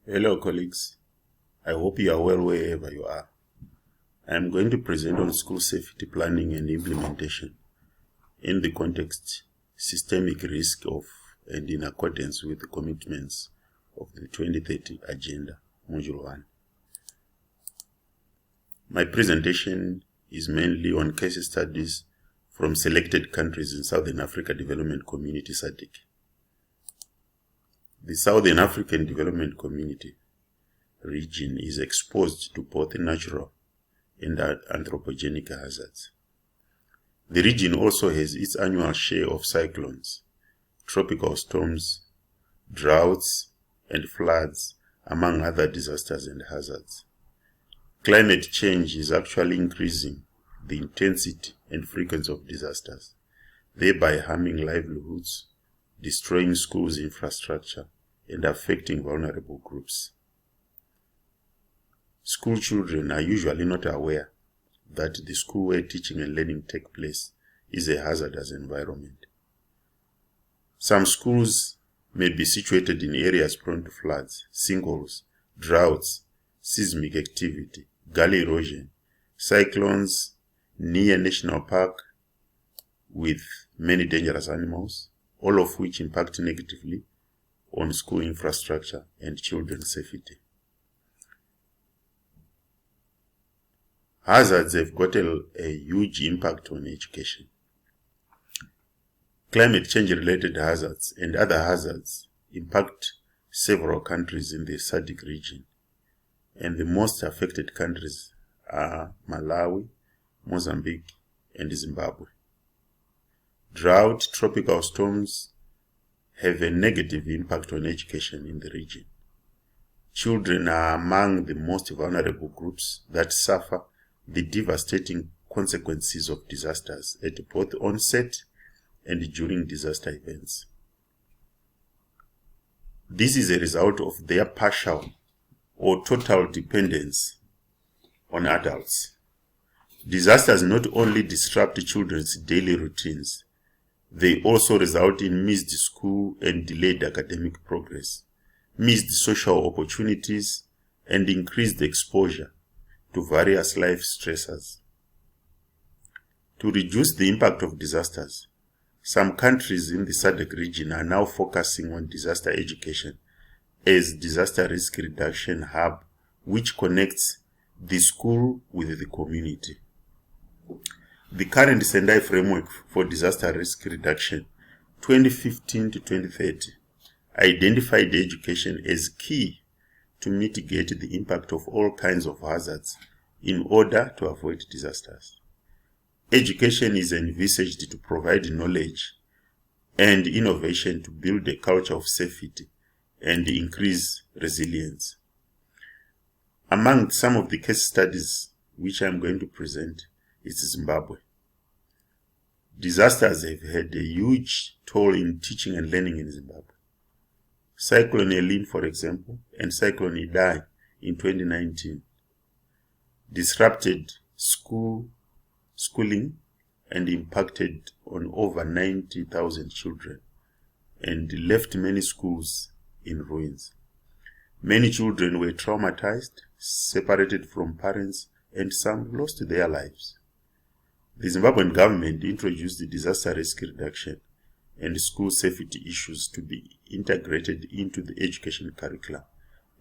Hello colleagues, I hope you are well wherever you are. I am going to present on school safety planning and implementation in the context systemic risk of and in accordance with the commitments of the 2030 Agenda, Module 1. My presentation is mainly on case studies from selected countries in Southern Africa Development Community SADC. The Southern African Development Community region is exposed to both natural and anthropogenic hazards. The region also has its annual share of cyclones, tropical storms, droughts, and floods, among other disasters and hazards. Climate change is actually increasing the intensity and frequency of disasters, thereby harming livelihoods, destroying schools' infrastructure, and affecting vulnerable groups. School children are usually not aware that the school where teaching and learning take place is a hazardous environment. Some schools may be situated in areas prone to floods, sinkholes, droughts, seismic activity, gully erosion, cyclones, near national park with many dangerous animals, all of which impact negatively on school infrastructure and children's safety. Hazards have got a huge impact on education. Climate change related hazards and other hazards impact several countries in the SADC region, and the most affected countries are Malawi, Mozambique, and Zimbabwe. Drought, tropical storms have a negative impact on education in the region. Children are among the most vulnerable groups that suffer the devastating consequences of disasters at both onset and during disaster events. This is a result of their partial or total dependence on adults. Disasters not only disrupt children's daily routines, they also result in missed school and delayed academic progress, missed social opportunities, and increased exposure to various life stressors. To reduce the impact of disasters, some countries in the SADC region are now focusing on disaster education as disaster risk reduction hub, which connects the school with the community. The current Sendai framework for disaster risk reduction 2015 to 2030 identified education as key to mitigate the impact of all kinds of hazards in order to avoid disasters. Education is envisaged to provide knowledge and innovation to build a culture of safety and increase resilience. Among some of the case studies which I am going to present is Zimbabwe. Disasters have had a huge toll in teaching and learning in Zimbabwe. Cyclone Elene, for example, and Cyclone Idai in 2019 disrupted schooling and impacted on over 90,000 children and left many schools in ruins. Many children were traumatized, separated from parents, and some lost their lives. The Zimbabwean government introduced the disaster risk reduction and school safety issues to be integrated into the education curriculum,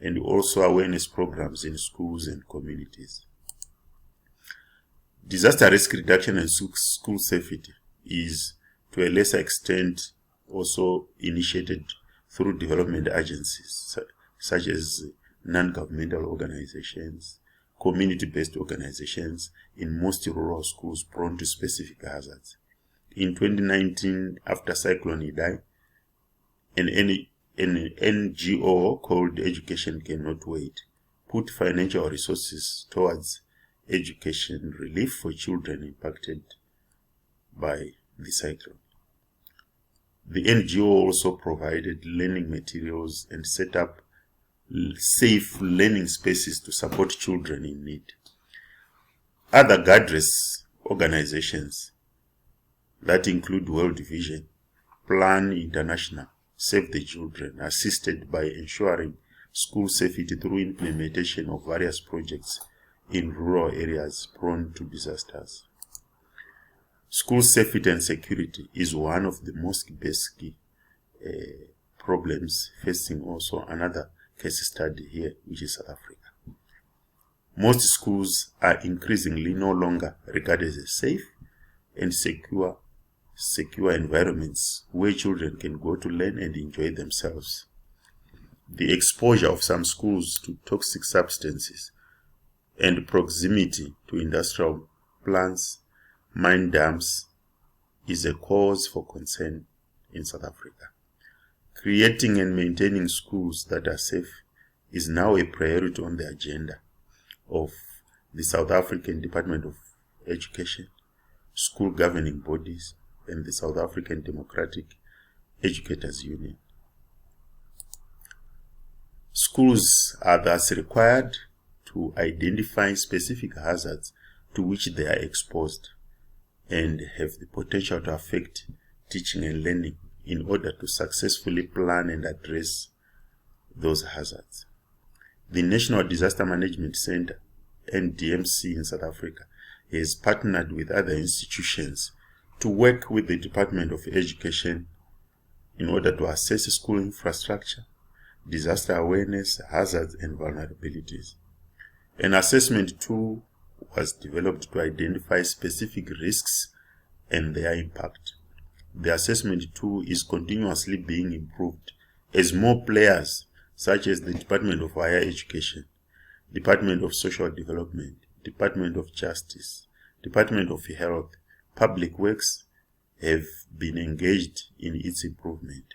and also awareness programs in schools and communities. Disaster risk reduction and school safety is, to a lesser extent, also initiated through development agencies such as non-governmental organizations, community-based organizations in most rural schools prone to specific hazards. In 2019, after Cyclone Idai, an NGO called Education Cannot Wait put financial resources towards education relief for children impacted by the cyclone. The NGO also provided learning materials and set up safe learning spaces to support children in need. Other GADRES organizations that include World Vision, Plan International, Save the Children, assisted by ensuring school safety through implementation of various projects in rural areas prone to disasters. School safety and security is one of the most basic problems facing also another case study here, which is South Africa. Most schools are increasingly no longer regarded as safe and secure environments where children can go to learn and enjoy themselves. The exposure of some schools to toxic substances and proximity to industrial plants, mine dams, is a cause for concern in South Africa. Creating and maintaining schools that are safe is now a priority on the agenda of the South African Department of Education, school governing bodies, and the South African Democratic Educators Union. Schools are thus required to identify specific hazards to which they are exposed and have the potential to affect teaching and learning in order to successfully plan and address those hazards. The National Disaster Management Center, NDMC in South Africa, has partnered with other institutions to work with the Department of Education in order to assess school infrastructure, disaster awareness, hazards, and vulnerabilities. An assessment tool was developed to identify specific risks and their impact. The assessment tool is continuously being improved as more players such as the Department of Higher Education, Department of Social Development, Department of Justice, Department of Health, Public Works have been engaged in its improvement.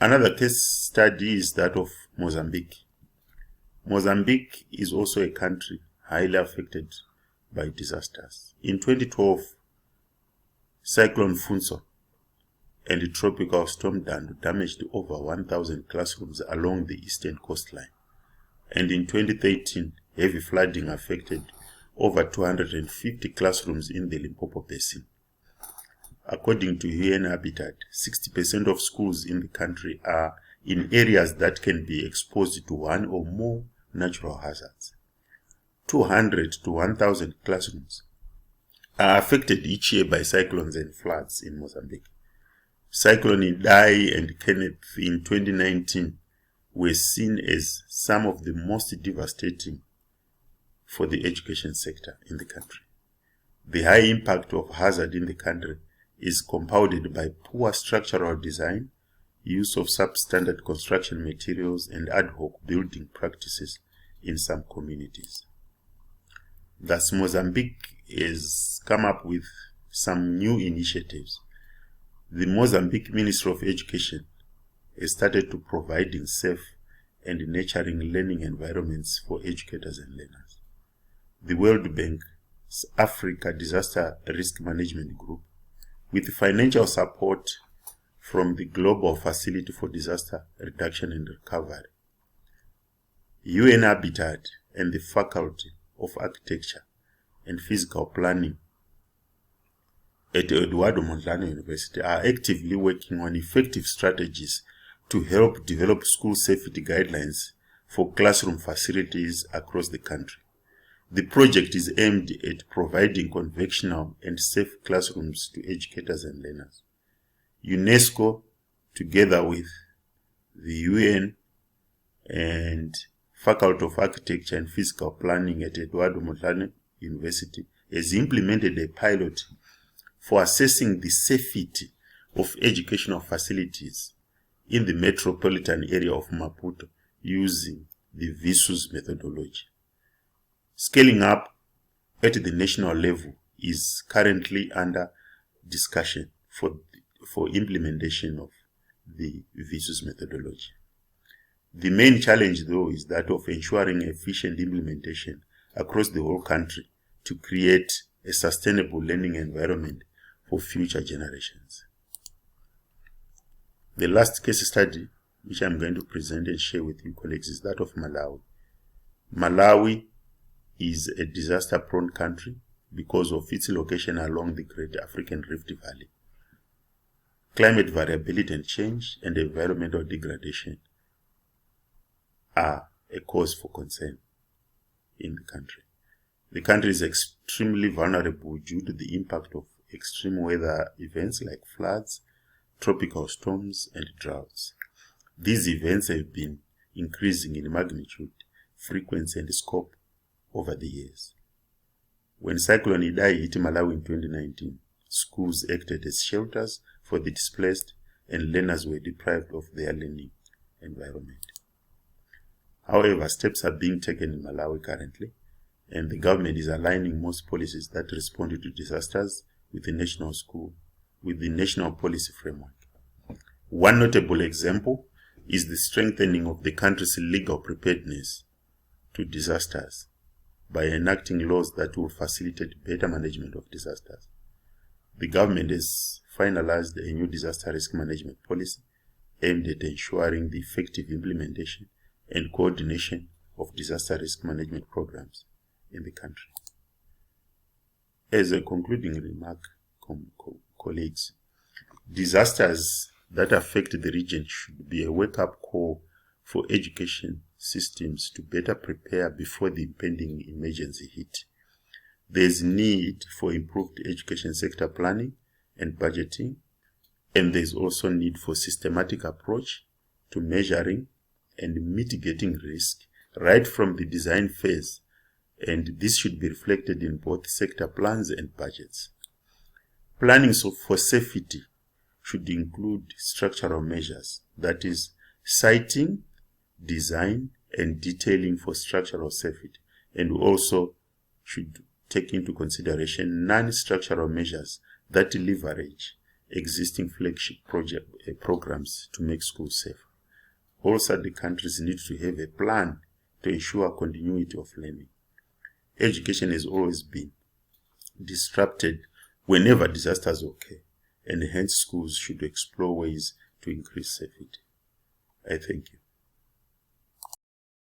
Another case study is that of Mozambique. Mozambique is also a country highly affected by disasters. In 2012, Cyclone Funso and Tropical Storm Dando damaged over 1,000 classrooms along the eastern coastline. And in 2013, heavy flooding affected over 250 classrooms in the Limpopo Basin. According to UN Habitat, 60% of schools in the country are in areas that can be exposed to one or more natural hazards. 200 to 1,000 classrooms are affected each year by cyclones and floods in Mozambique. Cyclone Idai and Kenneth in 2019 were seen as some of the most devastating for the education sector in the country. The high impact of hazard in the country is compounded by poor structural design, use of substandard construction materials, and ad hoc building practices in some communities. Thus, Mozambique has come up with some new initiatives. The Mozambique Ministry of Education has started to providing safe and nurturing learning environments for educators and learners. The World Bank's Africa Disaster Risk Management Group, with financial support from the Global Facility for Disaster Reduction and Recovery, UN Habitat, and the Faculty of Architecture and Physical Planning at Eduardo Mondlane University, are actively working on effective strategies to help develop school safety guidelines for classroom facilities across the country. The project is aimed at providing conventional and safe classrooms to educators and learners. UNESCO, together with the UN and Faculty of Architecture and Physical Planning at Eduardo Mondlane University, has implemented a pilot for assessing the safety of educational facilities in the metropolitan area of Maputo using the VISUS methodology. Scaling up at the national level is currently under discussion for implementation of the VISUS methodology. The main challenge, though, is that of ensuring efficient implementation across the whole country to create a sustainable learning environment for future generations. The last case study, which I'm going to present and share with you, colleagues, is that of Malawi. Malawi is a disaster-prone country because of its location along the Great African Rift Valley. Climate variability and change and environmental degradation are a cause for concern in the country. The country is extremely vulnerable due to the impact of extreme weather events like floods, tropical storms, and droughts. These events have been increasing in magnitude, frequency, and scope over the years. When Cyclone Idai hit Malawi in 2019, schools acted as shelters for the displaced and learners were deprived of their learning environment. However, steps are being taken in Malawi currently, and the government is aligning most policies that respond to disasters with the national policy framework. One notable example is the strengthening of the country's legal preparedness to disasters by enacting laws that will facilitate better management of disasters. The government has finalized a new disaster risk management policy aimed at ensuring the effective implementation and coordination of disaster risk management programs in the country. As a concluding remark, colleagues, disasters that affect the region should be a wake-up call for education systems to better prepare before the impending emergency hit. There is need for improved education sector planning and budgeting, and there is also need for systematic approach to measuring and mitigating risk right from the design phase, and this should be reflected in both sector plans and budgets. Planning for safety should include structural measures, that is, siting, design, and detailing for structural safety, and also should take into consideration non-structural measures that leverage existing flagship programs to make schools safe. Also, the countries need to have a plan to ensure continuity of learning. Education has always been disrupted whenever disasters occur, and hence schools should explore ways to increase safety. I thank you.